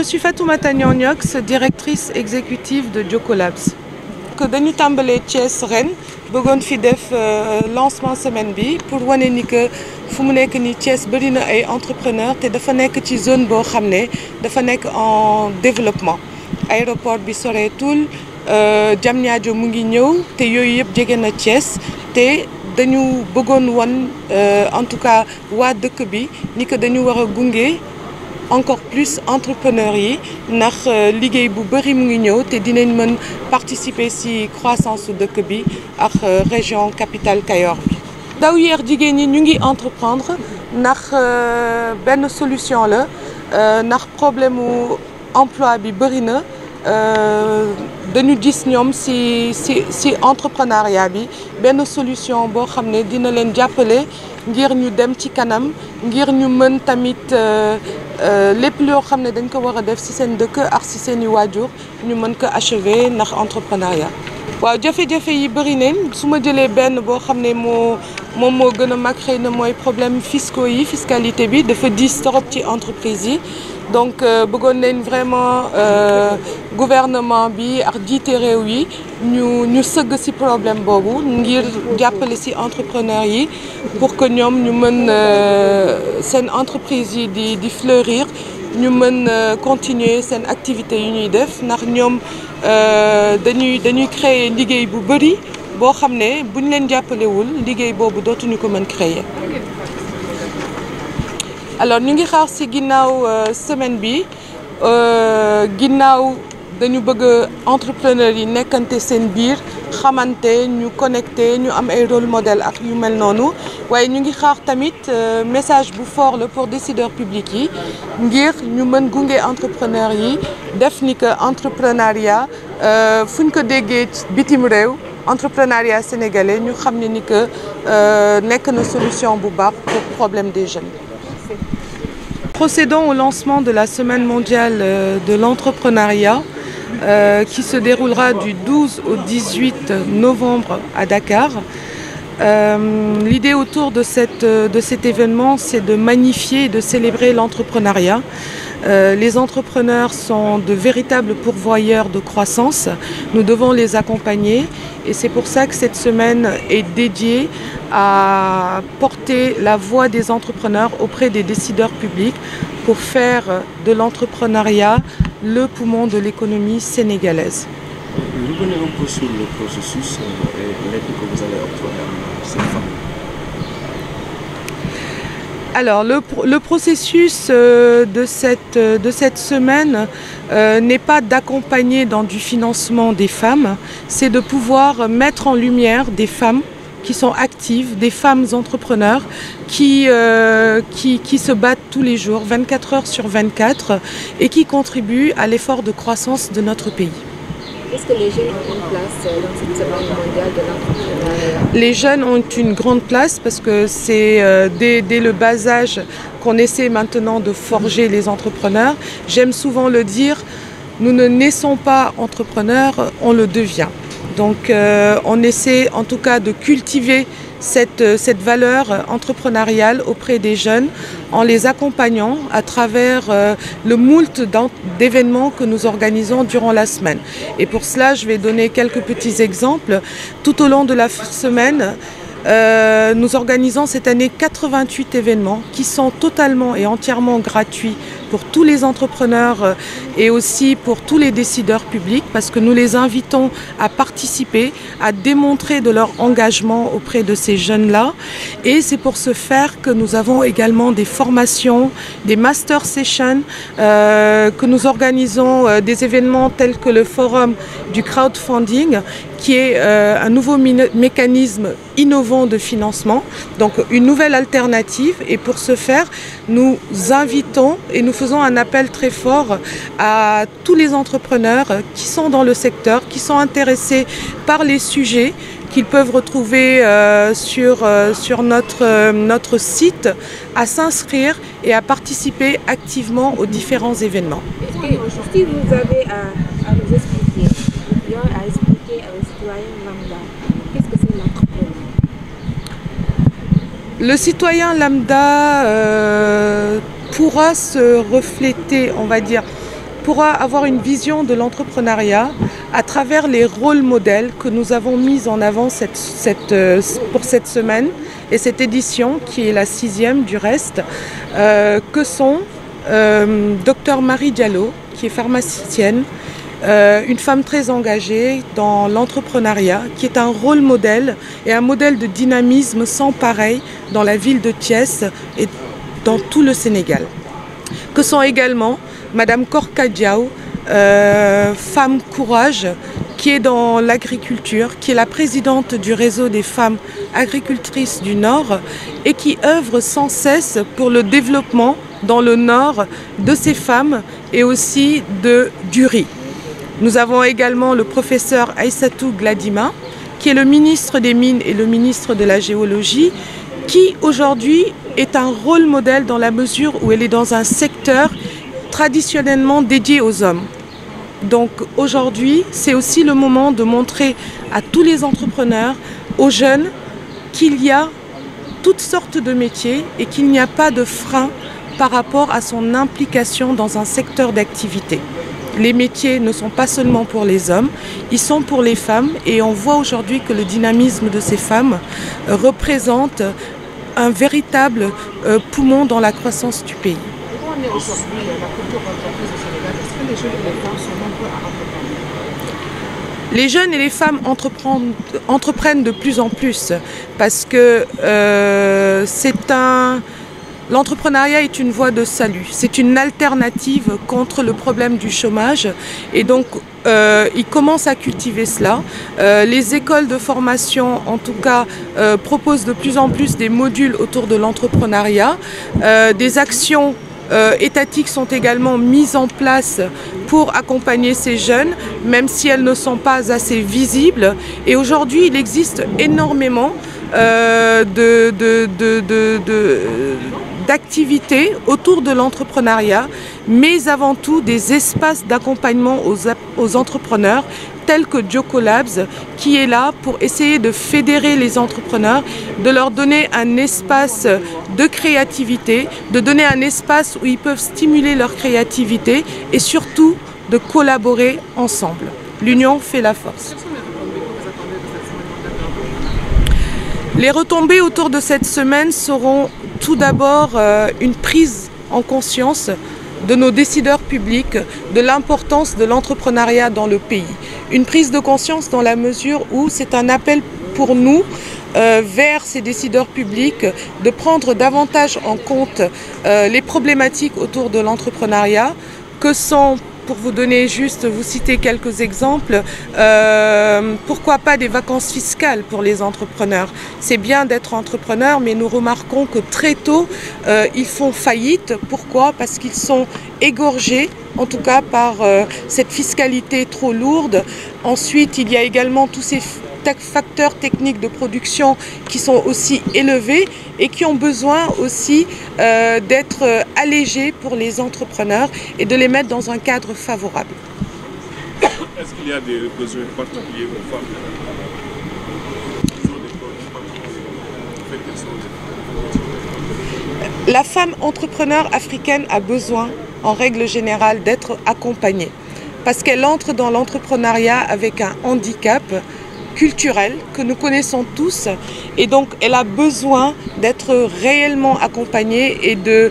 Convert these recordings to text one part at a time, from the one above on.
suis Fatoumata Niognox, directrice exécutive de Jokolabs. Dañu tàmbalee Thiès ren bëggoon fi def lancement semaine bi pour wane ni que fu mu nekk ni Thiès bëri na ay entrepreneurs te dafa nekk ci zone boo xam ne dafa nekk en développement. Aéroport bi soreetul Diamniadio mu ngi ñëw te yooyu yëpp jege na Thiès te dañu bëggoon wan en tout cas waa dëkk bi ni que dañu war a gunge encore plus entrepreneurs yi ndax liggéey bu bëri mu ngi ñëw te dinañ mën participer ci croissance su dëkk bi ak région capitale Kayor bi. Ndaw yeer jigéen ñi ñu ngi entreprendre ndax benn solution la ndax problème mu emploi bi bëri na dañu gis ñoom ci entrepreneuriat bi benn solution boo xam ne dina leen jàppale ngir ñu dem ci kanam ngir ñu mën tamit lépp loo xam ne dañ ko war a def ci seen dëkk ak ci seeni waajur ñu mën ko achever ndax entrepreneuriat. waaw jafe-jafe yi bëri nañ su ma jëlee benn boo xam ne moom moo gën a mag xëy na mooy problème fiscaux yi fiscalité bi dafa diis trop ci entreprise yi donc bëggoon nañ vraiment gouvernement bi ak jiite réew yi ñu sëgg ci problème boobu ngir jàppale ci entrepreneurs yi pour que ñoom ñu mën seen entreprise yi di fleurir ñu mën continuer seen activité yu ñuy def ndax ñoom dañuy créer liggéey bu bëri boo xam ne buñ leen jàppalewul liggéey boobu dootuñu ko mën créer. alors ñu ngi xaar ci ginnaaw semaine bi ginnaaw dañu bëgg entrepreneurs yi nekkante seen biir xamante ñu connecté ñu am ay rôle modèle ak yu mel noonu waaye ñu ngi xaar tamit message bu fort la pour décideurs publics yi ngir ñu mën gunge entrepreneurs yi def ni que entrepreneuriat fu ñu ko déggee bitim réew entrepreneuriat sénégalais ñu xam ne ni que nekk na solution bu baax pour problème des jeunes. Procédons au lancement de la semaine mondiale de l'entrepreneuriat qui se déroulera du 12 au 18 novembre à Dakar. L'idée autour de cet événement, c'est de magnifier et de célébrer l'entrepreneuriat. Les entrepreneurs sont de véritables pourvoyeurs de croissance. Nous devons les accompagner et c'est pour ça que cette semaine est dédiée à porter la voix des entrepreneurs auprès des décideurs publics pour faire de l'entrepreneuriat le poumon de l'économie sénégalaise. Revenez un peu sur le processus et l'aide que vous allez octroyer à ces femmes. Alors, le processus de cette semaine n'est pas d'accompagner dans du financement des femmes, c'est de pouvoir mettre en lumière des femmes qui sont actives, des femmes entrepreneurs qui se battent tous les jours, 24 heures sur 24, et qui contribuent à l'effort de croissance de notre pays. Est-ce que les jeunes ont une place dans cette semaine mondiale de l'entrepreneuriat? Les jeunes ont une grande place parce que c'est dès le bas âge qu'on essaie maintenant de forger les entrepreneurs. J'aime souvent le dire, nous ne naissons pas entrepreneurs, on le devient. Donc on essaie en tout cas de cultiver cette valeur entrepreneuriale auprès des jeunes en les accompagnant à travers le moult d'événements que nous organisons durant la semaine. Et pour cela, je vais donner quelques petits exemples. Tout au long de la semaine, nous organisons cette année 88 événements qui sont totalement et entièrement gratuits pour tous les entrepreneurs et aussi pour tous les décideurs publics parce que nous les invitons à participer, à démontrer de leur engagement auprès de ces jeunes-là. Et c'est pour ce faire que nous avons également des formations, des master sessions, que nous organisons des événements tels que le forum du crowdfunding qui est un nouveau mécanisme innovant de financement, donc une nouvelle alternative. Et pour ce faire, nous invitons et nous faisons un appel très fort à tous les entrepreneurs qui sont dans le secteur, qui sont intéressés par les sujets qu'ils peuvent retrouver sur notre site, à s'inscrire et à participer activement aux différents événements. Si vous avez à nous expliquer, à expliquer aux citoyens lambda, qu'est-ce que c'est l'entrepreneuriat? Le citoyen lambda pourra se refléter, on va dire, pourra avoir une vision de l'entrepreneuriat à travers les rôles modèles que nous avons mis en avant pour cette semaine et cette édition qui est la 6e du reste, que sont Dr Marie Diallo, qui est pharmacienne, une femme très engagée dans l'entrepreneuriat, qui est un rôle modèle et un modèle de dynamisme sans pareil dans la ville de Thiès et dans tout le Sénégal. Que sont également Madame Korka Diaw, femme courage, qui est dans l'agriculture, qui est la présidente du réseau des femmes agricultrices du Nord et qui œuvre sans cesse pour le développement dans le Nord de ces femmes et aussi du riz. Nous avons également le professeur Aïssatou Gladima, qui est le ministre des Mines et le ministre de la Géologie, qui aujourd'hui est un rôle modèle dans la mesure où elle est dans un secteur traditionnellement dédié aux hommes. Donc aujourd'hui, c'est aussi le moment de montrer à tous les entrepreneurs, aux jeunes, qu'il y a toutes sortes de métiers et qu'il n'y a pas de frein par rapport à son implication dans un secteur d'activité. Les métiers ne sont pas seulement pour les hommes, ils sont pour les femmes et on voit aujourd'hui que le dynamisme de ces femmes représente un véritable poumon dans la croissance du pays. Comment on est aujourd'hui la culture d'entreprise au Sénégal? Est-ce que les jeunes et les femmes sont nombreux à entreprendre? Les jeunes et les femmes entreprennent de plus en plus parce que l'entrepreneuriat est une voie de salut, c'est une alternative contre le problème du chômage et donc ils commencent à cultiver cela. Les écoles de formation en tout cas proposent de plus en plus des modules autour de l'entrepreneuriat, des actions étatiques sont également mises en place pour accompagner ces jeunes, même si elles ne sont pas assez visibles. Et aujourd'hui, il existe énormément d'activités autour de l'entrepreneuriat, mais avant tout des espaces d'accompagnement aux entrepreneurs tels que Jocolabs, qui est là pour essayer de fédérer les entrepreneurs, de leur donner un espace de créativité, de donner un espace où ils peuvent stimuler leur créativité et surtout de collaborer ensemble. L'union fait la force. Les retombées autour de cette semaine seront tout d'abord une prise en conscience de nos décideurs publics de l'importance de l'entrepreneuriat dans le pays. Une prise de conscience dans la mesure où c'est un appel pour nous vers ces décideurs publics de prendre davantage en compte les problématiques autour de l'entrepreneuriat que sont, pour vous donner juste, vous citer quelques exemples, pourquoi pas des vacances fiscales pour les entrepreneurs? C'est bien d'être entrepreneur, mais nous remarquons que très tôt, ils font faillite. Pourquoi? Parce qu'ils sont égorgés, en tout cas par cette fiscalité trop lourde. Ensuite, il y a également tous ces facteurs techniques de production qui sont aussi élevés et qui ont besoin aussi d'être allégés pour les entrepreneurs et de les mettre dans un cadre favorable. Est-ce qu'il y a des besoins particuliers aux femmes? La femme entrepreneur africaine a besoin, en règle générale, d'être accompagnée parce qu'elle entre dans l'entrepreneuriat avec un handicap culturelle que nous connaissons tous et donc elle a besoin d'être réellement accompagnée et de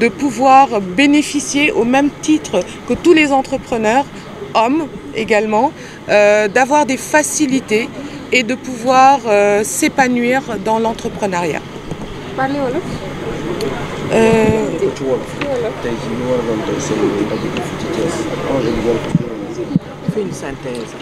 pouvoir bénéficier au même titre que tous les entrepreneurs, hommes également, d'avoir des facilités et de pouvoir s'épanouir dans l'entrepreneuriat. Parlez wolof. Fais une synthèse.